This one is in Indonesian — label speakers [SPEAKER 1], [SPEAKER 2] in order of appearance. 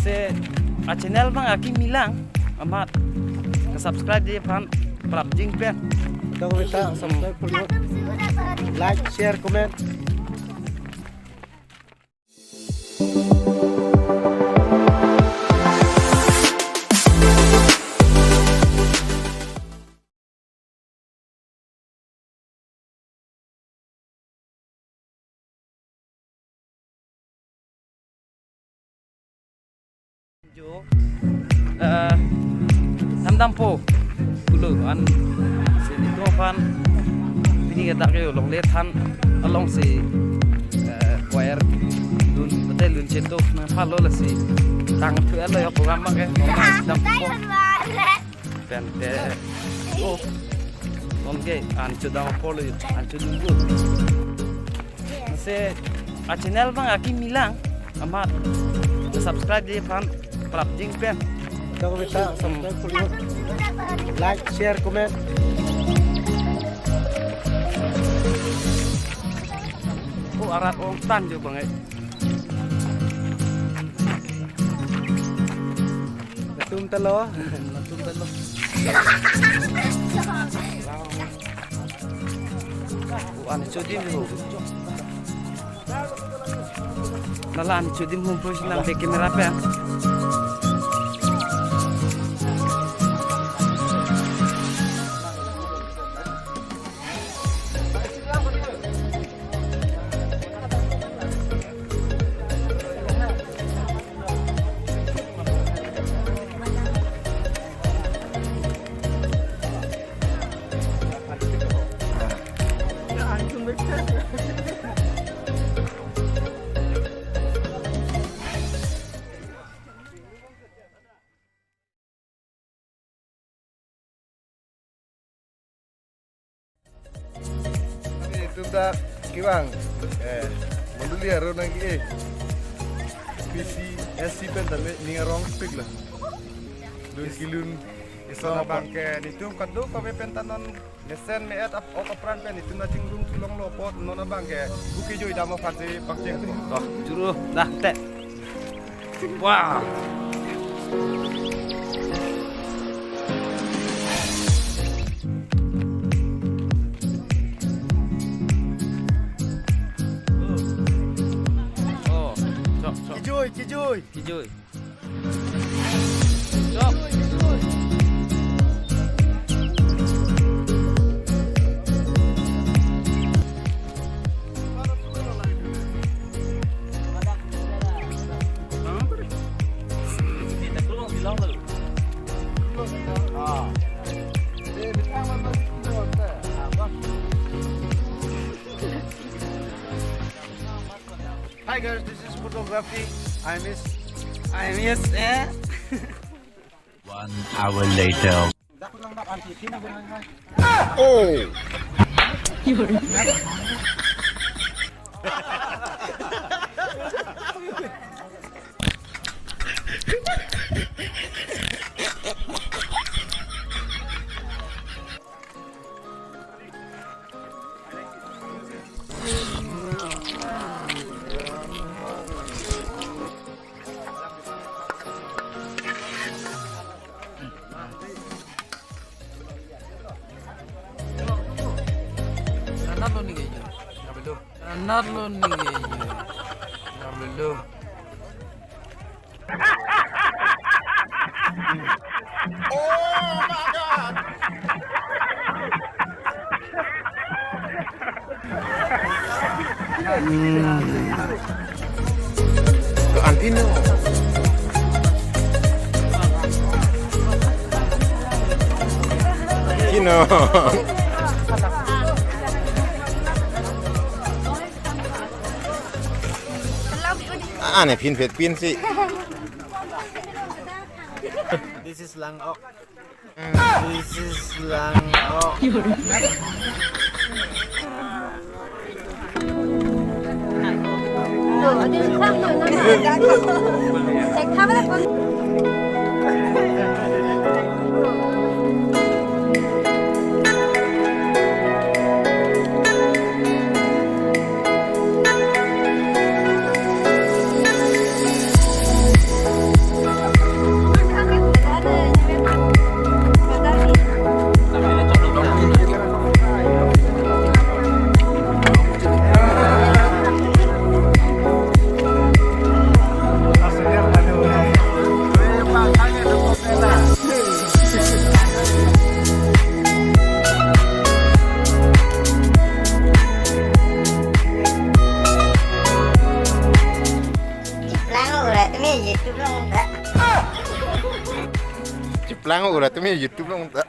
[SPEAKER 1] Se channel bang aki milang amat subscribe dia pan prap jing pen.
[SPEAKER 2] Don't minta subscribe for you. Like, share, comment.
[SPEAKER 1] Jo dampo dulu an sini tu pan ini kita ke Longlethan along si wire dun betul dun situ na palo lah si tang tu ada ya program ke dampo pen te oh nongke an cudang polo an cudung se channel bang aki milang amat subscribe dia pan prap jing pen.
[SPEAKER 2] Don't minta subscribe for you. Like, share, comment.
[SPEAKER 1] Oh arat orang tan je bang
[SPEAKER 2] Natum talo.
[SPEAKER 1] Natum talo. Oh ane cudim tu. Nala ane cudim humpul silang de kamera pe.
[SPEAKER 2] Itu dah kiwang. Monduli haro lagi PC SC pen tapi ni orang pig lah. Dun kilun
[SPEAKER 3] Iso na bangke nitum kadu kami pentanon nesen me at op pran pen itu na cingrung tulong lopot nona bangke buki joy damo fasi bakcing tu.
[SPEAKER 1] Toh juru dah tek. Wah. Oh, sok.
[SPEAKER 2] Kijui.
[SPEAKER 1] Kijui. Sok.
[SPEAKER 2] Hi guys, this is photography. I miss.
[SPEAKER 4] 1 hour later.
[SPEAKER 2] Oh.
[SPEAKER 1] Anak lo ni kayaknya. Ngambil lo.
[SPEAKER 3] Oh my god.
[SPEAKER 2] Antino.
[SPEAKER 3] Kino. Aneh pin sih.
[SPEAKER 2] This is Langok. This is Langok. lang urat mi YouTube long ta